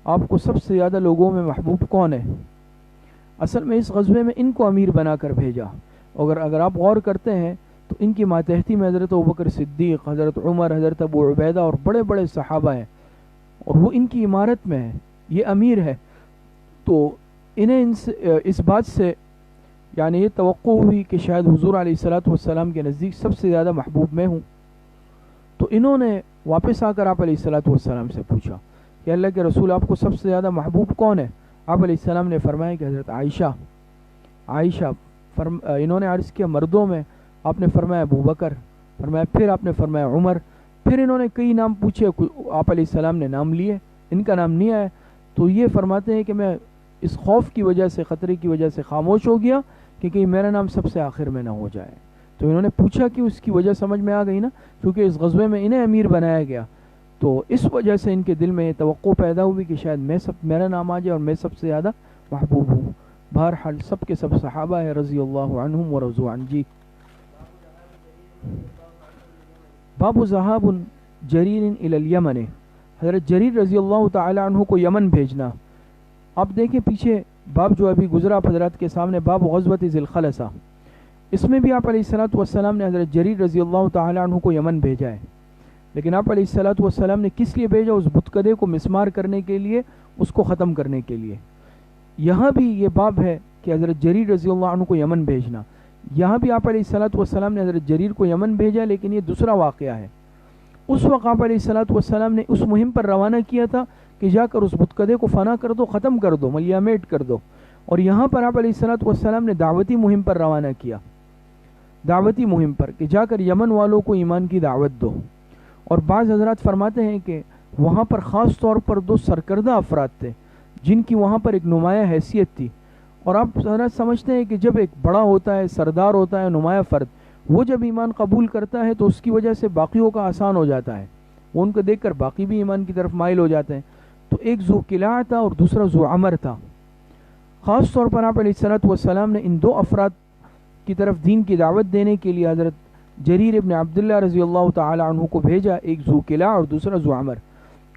S1: آپ کو سب سے زیادہ لوگوں میں محبوب کون ہے؟ اصل میں اس غزوے میں ان کو امیر بنا کر بھیجا، اگر آپ غور کرتے ہیں تو ان کی ماتحتی میں حضرت ابوبکر صدیق، حضرت عمر، حضرت ابو عبیدہ اور بڑے بڑے صحابہ ہیں، اور وہ ان کی امارت میں ہے، یہ امیر ہے۔ تو انہیں اس بات سے یعنی یہ توقع ہوئی کہ شاید حضور علیہ السلام کے نزدیک سب سے زیادہ محبوب میں ہوں۔ تو انہوں نے واپس آ کر آپ علیہ السلام سے پوچھا کہ اللہ کے رسول آپ کو سب سے زیادہ محبوب کون ہے؟ آپ علیہ السلام نے فرمایا کہ حضرت عائشہ انہوں نے عرض کیا مردوں میں، آپ نے فرمایا ابو بکر، فرمایا پھر آپ نے فرمایا عمر، پھر انہوں نے کئی نام پوچھے، آپ علیہ السلام نے نام لیے، ان کا نام نہیں آیا۔ تو یہ فرماتے ہیں کہ میں اس خوف کی وجہ سے، خطرے کی وجہ سے خاموش ہو گیا کہ کہیں میرا نام سب سے آخر میں نہ ہو جائے۔ تو انہوں نے پوچھا کہ اس کی وجہ سمجھ میں آ گئی نا، کیونکہ اس غزوے میں انہیں امیر بنایا گیا، تو اس وجہ سے ان کے دل میں یہ توقع پیدا ہوئی کہ شاید میرا نام آ جائے اور میں سب سے زیادہ محبوب ہوں۔ بہرحال سب کے سب صحابہ ہیں رضی اللہ عنہم ورضوا عنہ۔ جی، باب ذہاب جریر الی الیمن، حضرت جریر رضی اللہ تعالی عنہ کو یمن بھیجنا۔ آپ دیکھیں پیچھے باب جو ابھی گزرا آپ حضرات کے سامنے، باب غزوۃ ذی الخلصہ، اس میں بھی آپ علیہ السلام نے حضرت جریر رضی اللہ تعالی عنہ کو یمن بھیجا ہے، لیکن آپ علیہ السلام نے کس لیے بھیجا؟ اس بتکدے کو مسمار کرنے کے لیے، اس کو ختم کرنے کے لیے۔ یہاں بھی یہ باب ہے کہ حضرت جریر رضی اللہ عنہ کو یمن بھیجنا، یہاں بھی آپ علیہ السلام نے حضرت جریر کو یمن بھیجا، لیکن یہ دوسرا واقعہ ہے۔ اس وقت آپ علیہ السلام نے اس مہم پر روانہ کیا تھا کہ جا کر اس بتکدے کو فنا کر دو، ختم کر دو، ملیامیٹ کر دو، اور یہاں پر آپ علیہ السلام نے دعوتی مہم پر روانہ کیا، دعوتی مہم پر کہ جا کر یمن والوں کو ایمان کی دعوت دو۔ اور بعض حضرات فرماتے ہیں کہ وہاں پر خاص طور پر دو سرکردہ افراد تھے جن کی وہاں پر ایک نمایاں حیثیت تھی، اور آپ حضرات سمجھتے ہیں کہ جب ایک بڑا ہوتا ہے، سردار ہوتا ہے، نمایاں فرد، وہ جب ایمان قبول کرتا ہے تو اس کی وجہ سے باقیوں کا آسان ہو جاتا ہے، وہ ان کو دیکھ کر باقی بھی ایمان کی طرف مائل ہو جاتے ہیں۔ تو ایک ذو قلع تھا اور دوسرا ذو عمر تھا۔ خاص طور پر آپ علیہ السلام نے ان دو افراد کی طرف دین کی دعوت دینے کے لیے حضرت جریر ابن عبداللہ رضی اللہ تعالی عنہ کو بھیجا، ایک ذو قلع اور دوسرا ذو عمر۔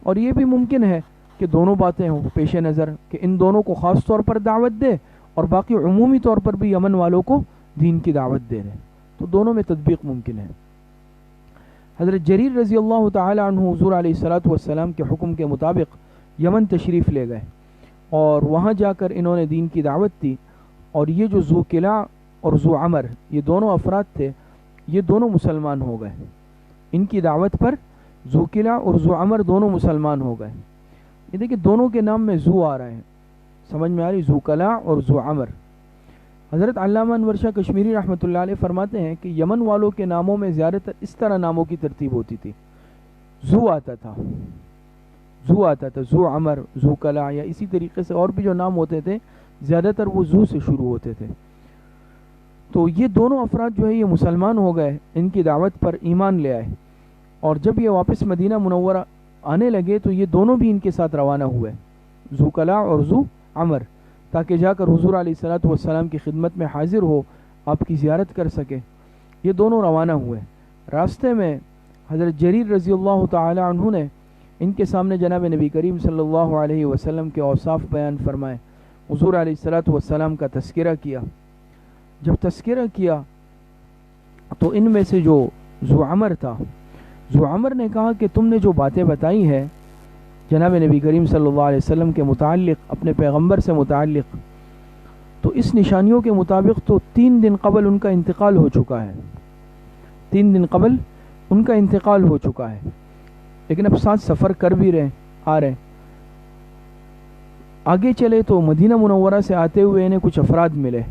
S1: اور یہ بھی ممکن ہے کہ دونوں باتیں ہوں پیش نظر، کہ ان دونوں کو خاص طور پر دعوت دے اور باقی عمومی طور پر بھی یمن والوں کو دین کی دعوت دے رہے، تو دونوں میں تطبیق ممکن ہے۔ حضرت جریر رضی اللہ تعالی عنہ حضور علیہ السلام کے حکم کے مطابق یمن تشریف لے گئے، اور وہاں جا کر انہوں نے دین کی دعوت دی، اور یہ جو ذو قلع اور ذو عمر یہ دونوں افراد تھے، یہ دونوں مسلمان ہو گئے۔ ان کی دعوت پر ذو قلع اور ذو عمر دونوں مسلمان ہو گئے۔ یہ دیکھیں دونوں کے نام میں ذو آ رہا ہے، سمجھ میں آ رہی، ذو قلع اور ذو عمر۔ حضرت علامہ انور شاہ کشمیری رحمۃ اللہ علیہ فرماتے ہیں کہ یمن والوں کے ناموں میں زیادہ تر اس طرح ناموں کی ترتیب ہوتی تھی، ذو آتا تھا، ذو عمر، ذو قلع، یا اسی طریقے سے اور بھی جو نام ہوتے تھے زیادہ تر وہ ذو سے شروع ہوتے تھے۔ تو یہ دونوں افراد جو ہے یہ مسلمان ہو گئے، ان کی دعوت پر ایمان لے آئے، اور جب یہ واپس مدینہ منورہ آنے لگے تو یہ دونوں بھی ان کے ساتھ روانہ ہوئے، ذو قلع اور ذو عمر، تاکہ جا کر حضور علیہ السلام کی خدمت میں حاضر ہو، آپ کی زیارت کر سکے۔ یہ دونوں روانہ ہوئے۔ راستے میں حضرت جریر رضی اللہ تعالی عنہ نے ان کے سامنے جناب نبی کریم صلی اللہ علیہ وسلم کے اوصاف بیان فرمائے، حضور علیہ الصلوۃ والسلام کا تذکرہ کیا۔ جب تذکرہ کیا تو ان میں سے جو ذوعمر تھا، ذوعمر نے کہا کہ تم نے جو باتیں بتائی ہے جناب نبی کریم صلی اللہ علیہ وسلم کے متعلق، اپنے پیغمبر سے متعلق، تو اس نشانیوں کے مطابق تو 3 دن قبل ان کا انتقال ہو چکا ہے، 3 دن قبل ان کا انتقال ہو چکا ہے، لیکن اب ساتھ سفر کر بھی آ رہے۔ آگے چلے تو مدینہ منورہ سے آتے ہوئے انہیں کچھ افراد ملے،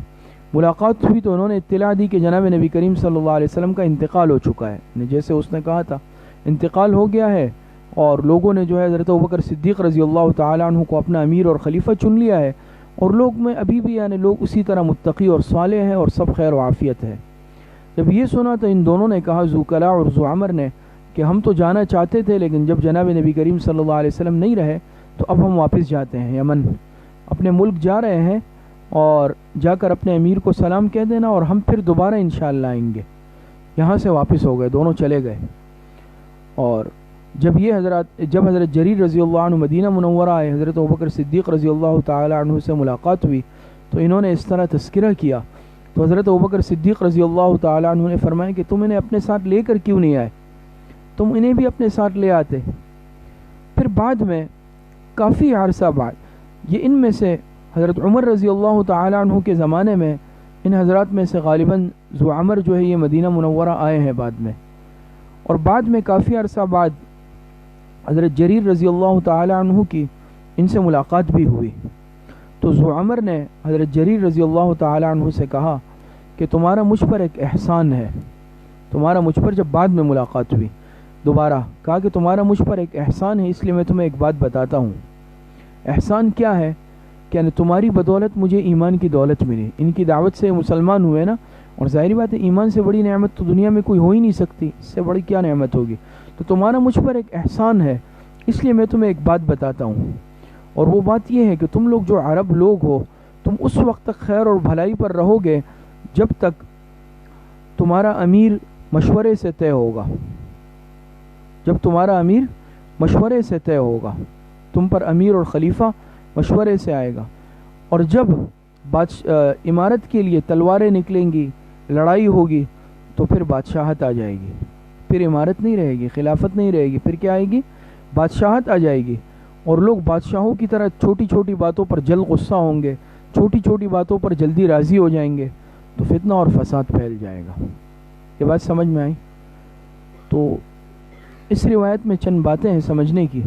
S1: ملاقات ہوئی تو انہوں نے اطلاع دی کہ جناب نبی کریم صلی اللہ علیہ وسلم کا انتقال ہو چکا ہے، جیسے اس نے کہا تھا انتقال ہو گیا ہے، اور لوگوں نے جو ہے حضرت ابوبکر صدیق رضی اللہ تعالیٰ عنہ کو اپنا امیر اور خلیفہ چن لیا ہے، اور لوگ میں ابھی بھی یعنی لوگ اسی طرح متقی اور صالح ہیں اور سب خیر و عافیت ہے۔ جب یہ سنا تو ان دونوں نے کہا، ذوالقلع اور ذوعمر نے، کہ ہم تو جانا چاہتے تھے لیکن جب جناب نبی کریم صلی اللہ علیہ وسلم نہیں رہے تو اب ہم واپس جاتے ہیں یمن، اپنے ملک جا رہے ہیں، اور جا کر اپنے امیر کو سلام کہہ دینا، اور ہم پھر دوبارہ انشاءاللہ آئیں گے۔ یہاں سے واپس ہو گئے، دونوں چلے گئے۔ اور جب حضرت جریر رضی اللہ عنہ مدینہ منورہ آئے، حضرت ابوبکر صدیق رضی اللہ تعالی عنہ سے ملاقات ہوئی تو انہوں نے اس طرح تذکرہ کیا، تو حضرت ابوبکر صدیق رضی اللہ تعالی عنہ نے فرمایا کہ تم انہیں اپنے ساتھ لے کر کیوں نہیں آئے، تم انہیں بھی اپنے ساتھ لے آتے۔ پھر بعد میں کافی عرصہ بعد یہ ان میں سے حضرت عمر رضی اللہ تعالی عنہ کے زمانے میں ان حضرات میں سے غالباً ذوعمر جو ہے یہ مدینہ منورہ آئے ہیں بعد میں، اور بعد میں کافی عرصہ بعد حضرت جریر رضی اللہ تعالی عنہ کی ان سے ملاقات بھی ہوئی، تو ذوعمر نے حضرت جریر رضی اللہ تعالی عنہ سے کہا کہ تمہارا مجھ پر ایک احسان ہے، تمہارا مجھ پر، جب بعد میں ملاقات ہوئی دوبارہ کہا کہ تمہارا مجھ پر ایک احسان ہے، اس لیے میں تمہیں ایک بات بتاتا ہوں۔ احسان کیا ہے کہ تمہاری بدولت مجھے ایمان کی دولت ملی، ان کی دعوت سے مسلمان ہوئے نا، اور ظاہری بات ہے ایمان سے بڑی نعمت تو دنیا میں کوئی ہو ہی نہیں سکتی، اس سے بڑی کیا نعمت ہوگی، تو تمہارا مجھ پر ایک احسان ہے، اس لیے میں تمہیں ایک بات بتاتا ہوں، اور وہ بات یہ ہے کہ تم لوگ جو عرب لوگ ہو، تم اس وقت تک خیر اور بھلائی پر رہو گے جب تک تمہارا امیر مشورے سے طے ہوگا، جب تمہارا امیر مشورے سے طے ہوگا، تم پر امیر اور خلیفہ مشورے سے آئے گا، اور جب امارت کے لیے تلواریں نکلیں گی، لڑائی ہوگی، تو پھر بادشاہت آ جائے گی، پھر امارت نہیں رہے گی، خلافت نہیں رہے گی، پھر کیا آئے گی؟ بادشاہت آ جائے گی، اور لوگ بادشاہوں کی طرح چھوٹی چھوٹی باتوں پر جلد غصہ ہوں گے، چھوٹی چھوٹی باتوں پر جلدی راضی ہو جائیں گے، تو فتنہ اور فساد پھیل جائے گا۔ یہ بات سمجھ میں آئی؟ تو اس روایت میں چند باتیں ہیں سمجھنے کی۔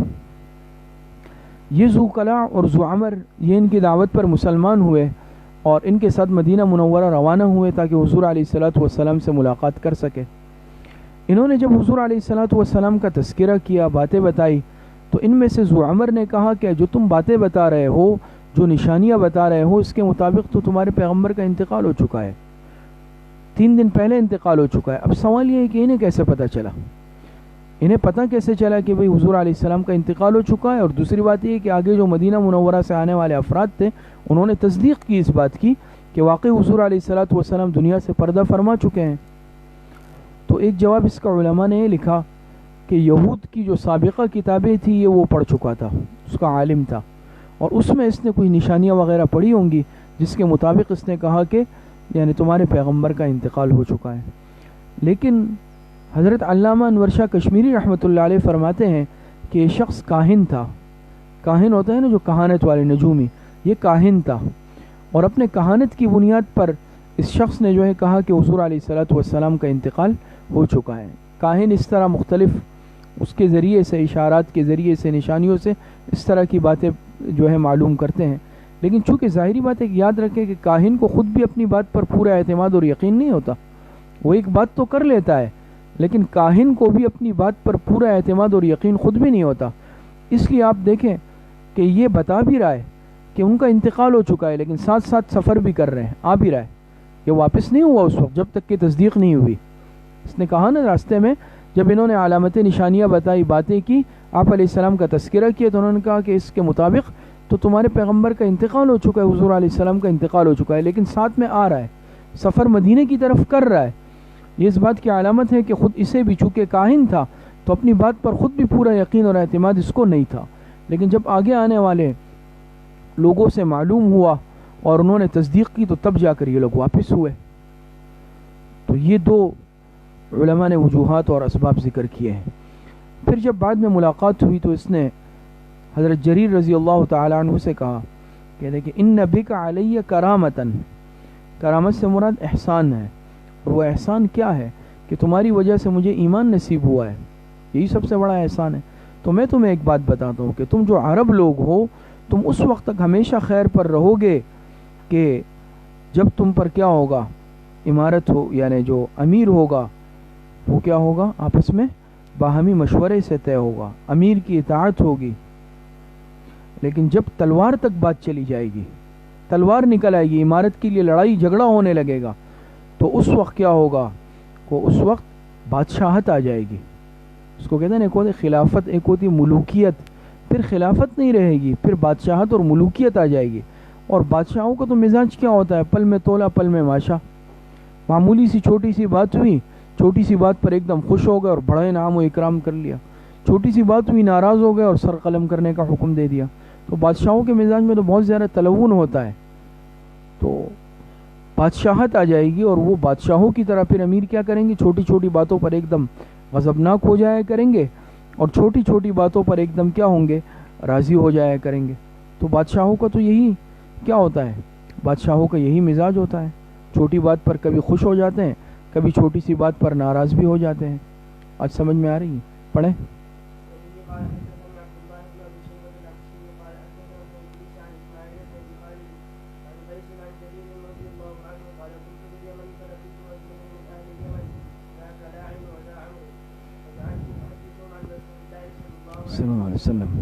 S1: یہ ذوالقلع اور ذوعمر یہ ان کی دعوت پر مسلمان ہوئے اور ان کے ساتھ مدینہ منورہ روانہ ہوئے تاکہ حضور علیہ الصلوۃ والسلام سے ملاقات کر سکے۔ انہوں نے جب حضور علیہ الصلوۃ والسلام کا تذکرہ کیا، باتیں بتائی، تو ان میں سے ذوعمر نے کہا کہ جو تم باتیں بتا رہے ہو، جو نشانیاں بتا رہے ہو، اس کے مطابق تو تمہارے پیغمبر کا انتقال ہو چکا ہے، 3 دن پہلے انتقال ہو چکا ہے۔ اب سوال یہ ہے کہ انہیں کیسے پتہ چلا، انہیں پتہ کیسے چلا کہ بھئی حضور علیہ السلام کا انتقال ہو چکا ہے؟ اور دوسری بات یہ کہ آگے جو مدینہ منورہ سے آنے والے افراد تھے انہوں نے تصدیق کی اس بات کی کہ واقعی حضور علیہ الصلوۃ والسلام دنیا سے پردہ فرما چکے ہیں۔ تو ایک جواب اس کا علماء نے یہ لکھا کہ یہود کی جو سابقہ کتابیں تھیں یہ وہ پڑھ چکا تھا، اس کا عالم تھا، اور اس میں اس نے کوئی نشانیاں وغیرہ پڑھی ہوں گی جس کے مطابق اس نے کہا کہ یعنی تمہارے پیغمبر کا انتقال ہو چکا ہے۔ لیکن حضرت علامہ انور شاہ کشمیری رحمۃ اللہ علیہ فرماتے ہیں کہ یہ شخص کاہن تھا، کاہن ہوتا ہے نا جو کہانت والے نجومی، یہ کاہن تھا، اور اپنے کہانت کی بنیاد پر اس شخص نے جو ہے کہا کہ حضور علیہ الصلوۃ والسلام کا انتقال ہو چکا ہے۔ کاہن اس طرح مختلف اس کے ذریعے سے، اشارات کے ذریعے سے، نشانیوں سے اس طرح کی باتیں جو ہے معلوم کرتے ہیں، لیکن چونکہ ظاہری بات ہے کہ یاد رکھیں کہ کاہن کو خود بھی اپنی بات پر پورا اعتماد اور یقین نہیں ہوتا، وہ ایک بات تو کر لیتا ہے لیکن کاہن کو بھی اپنی بات پر پورا اعتماد اور یقین خود بھی نہیں ہوتا۔ اس لیے آپ دیکھیں کہ یہ بتا بھی رہا ہے کہ ان کا انتقال ہو چکا ہے، لیکن ساتھ ساتھ سفر بھی کر رہے ہیں، آ بھی رہا ہے، یہ واپس نہیں ہوا اس وقت جب تک کہ تصدیق نہیں ہوئی۔ اس نے کہا نا راستے میں جب انہوں نے علامتیں نشانیاں بتائی، باتیں کی، آپ علیہ السلام کا تذکرہ کیا، تو انہوں نے کہا کہ اس کے مطابق تو تمہارے پیغمبر کا انتقال ہو چکا ہے، حضور علیہ السلام کا انتقال ہو چکا ہے، لیکن ساتھ میں آ رہا ہے، سفر مدینے کی طرف کر رہا ہے۔ یہ اس بات کی علامت ہے کہ خود اسے بھی چونکہ کاہن تھا تو اپنی بات پر خود بھی پورا یقین اور اعتماد اس کو نہیں تھا، لیکن جب آگے آنے والے لوگوں سے معلوم ہوا اور انہوں نے تصدیق کی تو تب جا کر یہ لوگ واپس ہوئے۔ تو یہ دو علماء نے وجوہات اور اسباب ذکر کیے ہیں۔ پھر جب بعد میں ملاقات ہوئی تو اس نے حضرت جریر رضی اللہ تعالیٰ عنہ سے کہا کہ ان بک علی کرامتن، کرامت سے مراد احسان ہے، اور وہ احسان کیا ہے کہ تمہاری وجہ سے مجھے ایمان نصیب ہوا ہے، یہی سب سے بڑا احسان ہے۔ تو میں تمہیں ایک بات بتاتا ہوں کہ تم جو عرب لوگ ہو تم اس وقت تک ہمیشہ خیر پر رہو گے کہ جب تم پر کیا ہوگا، امارت ہو، یعنی جو امیر ہوگا وہ کیا ہوگا، آپس میں باہمی مشورے سے طے ہوگا، امیر کی اطاعت ہوگی۔ لیکن جب تلوار تک بات چلی جائے گی، تلوار نکل آئے گی، امارت کے لیے لڑائی جھگڑا ہونے لگے گا، تو اس وقت کیا ہوگا، وہ اس وقت بادشاہت آ جائے گی۔ اس کو کہتے ہیں ایک ہوتی خلافت، ایک ہوتی ملوکیت، پھر خلافت نہیں رہے گی، پھر بادشاہت اور ملوکیت آ جائے گی۔ اور بادشاہوں کا تو مزاج کیا ہوتا ہے، پل میں تولا پل میں ماشا، معمولی سی چھوٹی سی بات ہوئی، چھوٹی سی بات پر ایک دم خوش ہو گئے اور بڑا انعام و اکرام کر لیا، چھوٹی سی بات ہوئی ناراض ہو گئے اور سر قلم کرنے کا حکم دے دیا۔ تو بادشاہوں کے مزاج میں تو بہت زیادہ تلون ہوتا ہے، تو بادشاہت آ جائے گی اور وہ بادشاہوں کی طرح پھر امیر کیا کریں گے، چھوٹی چھوٹی باتوں پر ایک دم غضبناک ہو جایا کریں گے، اور چھوٹی چھوٹی باتوں پر ایک دم کیا ہوں گے، راضی ہو جایا کریں گے۔ تو بادشاہوں کا تو یہی کیا ہوتا ہے، بادشاہوں کا یہی مزاج ہوتا ہے، چھوٹی بات پر کبھی خوش ہو جاتے ہیں، کبھی چھوٹی سی بات پر ناراض بھی ہو جاتے ہیں۔ آج سمجھ میں آ رہی ہے؟ پڑھیں۔ صلی اللہ علیہ وسلم۔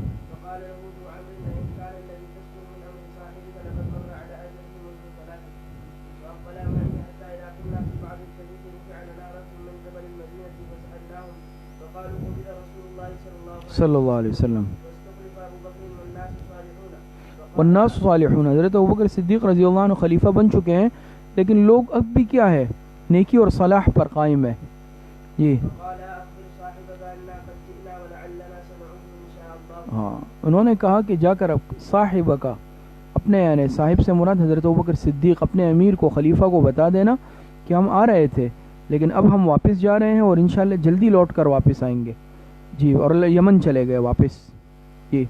S1: صلی اللہ علیہ وسلم۔ والناس صالحون، حضرت ابوبکر صدیق رضی اللہ عنہ خلیفہ بن چکے ہیں، لیکن لوگ اب بھی کیا ہے، نیکی اور صلاح پر قائم ہے۔ یہ ہاں، انہوں نے کہا کہ جا کر صاحب کا، اپنے یعنی صاحب سے مراد حضرت ابوبکر صدیق، اپنے امیر کو، خلیفہ کو بتا دینا کہ ہم آ رہے تھے لیکن اب ہم واپس جا رہے ہیں اور انشاءاللہ جلدی لوٹ کر واپس آئیں گے۔ جی، اور یمن چلے گئے واپس۔ جی،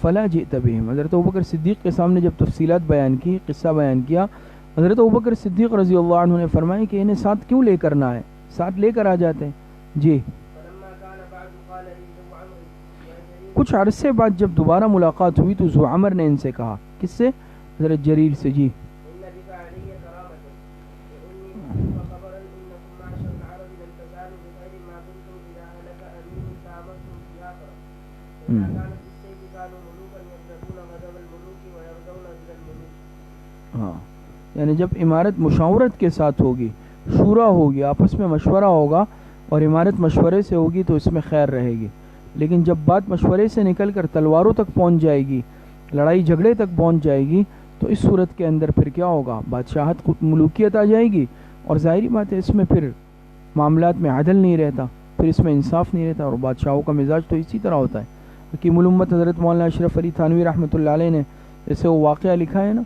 S1: فلا جئت بہم، حضرت ابوبکر صدیق کے سامنے جب تفصیلات بیان کی، قصہ بیان کیا، حضرت ابوبکر صدیق رضی اللہ عنہ نے فرمایا کہ انہیں ساتھ کیوں لے کر نہ آئے، ساتھ لے کر آ جاتے ہیں۔ جی، کچھ عرصے بعد جب دوبارہ ملاقات ہوئی تو ذو عمر نے ان سے کہا، کس سے؟ حضرت جریر سے۔ جی، ہاں، یعنی جب عمارت مشاورت کے ساتھ ہوگی، شورا ہوگی، آپس میں مشورہ ہوگا اور عمارت مشورے سے ہوگی تو اس میں خیر رہے گی، لیکن جب بات مشورے سے نکل کر تلواروں تک پہنچ جائے گی، لڑائی جھگڑے تک پہنچ جائے گی، تو اس صورت کے اندر پھر کیا ہوگا، بادشاہت ملوکیت آ جائے گی، اور ظاہری بات ہے اس میں پھر معاملات میں عدل نہیں رہتا، پھر اس میں انصاف نہیں رہتا، اور بادشاہوں کا مزاج تو اسی طرح ہوتا ہے۔ حکیم الامت حضرت مولانا اشرف علی تھانوی رحمۃ اللہ علیہ نے جیسے وہ واقعہ لکھا ہے نا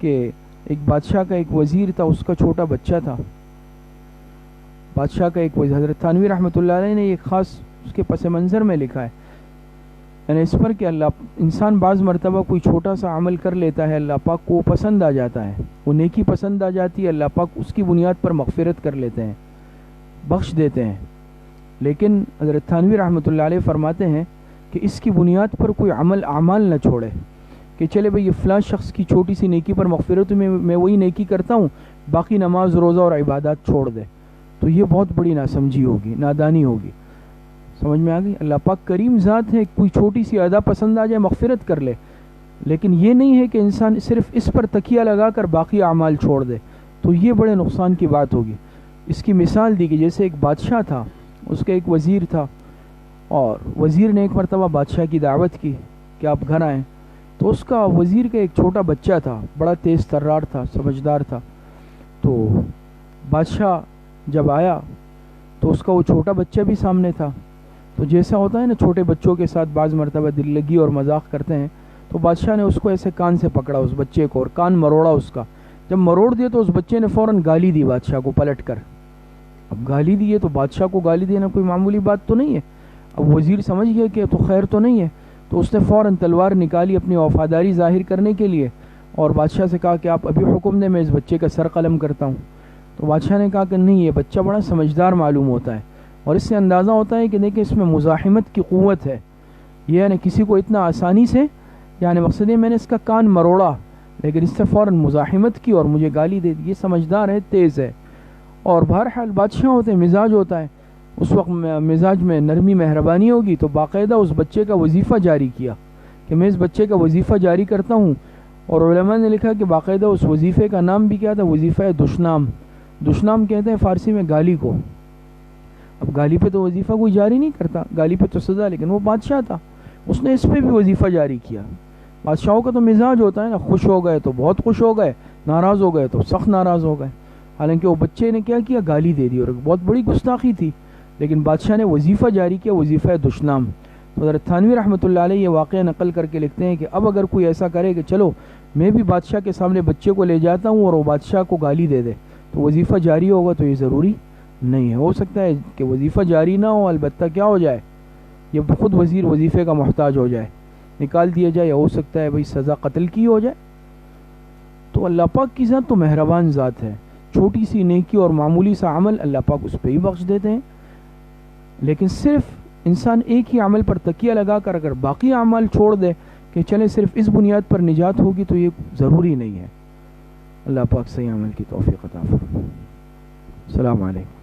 S1: کہ ایک بادشاہ کا ایک وزیر تھا، اس کا چھوٹا بچہ تھا، بادشاہ کا ایک وزیر، حضرت تھانوی رحمۃ اللہ علیہ نے ایک خاص اس کے پس منظر میں لکھا ہے، یعنی اس پر کہ اللہ انسان بعض مرتبہ کوئی چھوٹا سا عمل کر لیتا ہے، اللہ پاک کو پسند آ جاتا ہے، وہ نیکی پسند آ جاتی ہے، اللہ پاک اس کی بنیاد پر مغفرت کر لیتے ہیں، بخش دیتے ہیں۔ لیکن حضرت تھانوی رحمۃ اللہ علیہ فرماتے ہیں کہ اس کی بنیاد پر کوئی اعمال نہ چھوڑے کہ چلے بھئی یہ فلاں شخص کی چھوٹی سی نیکی پر مغفرت میں وہی نیکی کرتا ہوں، باقی نماز روزہ اور عبادات چھوڑ دے، تو یہ بہت بڑی ناسمجھی ہوگی، نادانی ہوگی۔ سمجھ میں آ گئی؟ اللہ پاک کریم ذات ہے، کوئی چھوٹی سی ادا پسند آ جائے مغفرت کر لے، لیکن یہ نہیں ہے کہ انسان صرف اس پر تکیہ لگا کر باقی اعمال چھوڑ دے، تو یہ بڑے نقصان کی بات ہوگی۔ اس کی مثال دی کہ جیسے ایک بادشاہ تھا، اس کا ایک وزیر تھا، اور وزیر نے ایک مرتبہ بادشاہ کی دعوت کی کہ آپ گھر آئیں، تو اس کا وزیر کا ایک چھوٹا بچہ تھا، بڑا تیز ترار تھا، سمجھدار تھا، تو بادشاہ جب آیا تو اس کا وہ چھوٹا بچہ بھی سامنے تھا. تو جیسا ہوتا ہے نا چھوٹے بچوں کے ساتھ بعض مرتبہ دل لگی اور مذاق کرتے ہیں, تو بادشاہ نے اس کو ایسے کان سے پکڑا اس بچے کو اور کان مروڑا اس کا. جب مروڑ دیا تو اس بچے نے فوراً گالی دی بادشاہ کو پلٹ کر. اب گالی دی ہے تو بادشاہ کو گالی دینا کوئی معمولی بات تو نہیں ہے. اب وزیر سمجھ گیا کہ تو خیر تو نہیں ہے, تو اس نے فوراً تلوار نکالی اپنی وفاداری ظاہر کرنے کے لیے اور بادشاہ سے کہا کہ آپ ابھی حکم دیں میں اس بچے کا سر قلم کرتا ہوں. تو بادشاہ نے کہا کہ نہیں, یہ بچہ بڑا سمجھدار معلوم ہوتا ہے اور اس سے اندازہ ہوتا ہے کہ دیکھیں اس میں مزاحمت کی قوت ہے. یہ یعنی کسی کو اتنا آسانی سے, یعنی مقصد ہے میں نے اس کا کان مروڑا لیکن اس سے فوراً مزاحمت کی اور مجھے گالی دے دی. یہ سمجھدار ہے, تیز ہے. اور بہرحال بادشاہ ہوتے ہیں, مزاج ہوتا ہے, اس وقت مزاج میں نرمی مہربانی ہوگی. تو باقاعدہ اس بچے کا وظیفہ جاری کیا کہ میں اس بچے کا وظیفہ جاری کرتا ہوں. اور علماء نے لکھا کہ باقاعدہ اس وظیفے کا نام بھی کیا تھا, وظیفہ دشنام. دشنام کہتے ہیں فارسی میں گالی کو. اب گالی پہ تو وظیفہ کوئی جاری نہیں کرتا, گالی پہ تو سزا, لیکن وہ بادشاہ تھا, اس نے اس پہ بھی وظیفہ جاری کیا. بادشاہوں کا تو مزاج ہوتا ہے نا, خوش ہو گئے تو بہت خوش ہو گئے, ناراض ہو گئے تو سخت ناراض ہو گئے. حالانکہ وہ بچے نے کیا کیا, گالی دے دی اور بہت بڑی گستاخی تھی, لیکن بادشاہ نے وظیفہ جاری کیا, وظیفہ دشنام. تو حضرت تھانوی رحمۃ اللہ علیہ یہ واقعہ نقل کر کے لکھتے ہیں کہ اب اگر کوئی ایسا کرے کہ چلو میں بھی بادشاہ کے سامنے بچے کو لے جاتا ہوں اور وہ بادشاہ کو گالی دے دے تو وظیفہ جاری ہوگا, تو یہ ضروری نہیں ہے. ہو سکتا ہے کہ وظیفہ جاری نہ ہو, البتہ کیا ہو جائے, یہ خود وزیر وظیفے کا محتاج ہو جائے, نکال دیا جائے, یا ہو سکتا ہے بھئی سزا قتل کی ہو جائے. تو اللہ پاک کی ذات تو مہربان ذات ہے, چھوٹی سی نیکی اور معمولی سا عمل اللہ پاک اس پہ ہی بخش دیتے ہیں. لیکن صرف انسان ایک ہی عمل پر تکیہ لگا کر اگر باقی اعمال چھوڑ دے کہ چلے صرف اس بنیاد پر نجات ہوگی, تو یہ ضروری نہیں ہے. اللہ پاک صحیح عمل کی توفیق عطا فرمائے. السلام علیکم.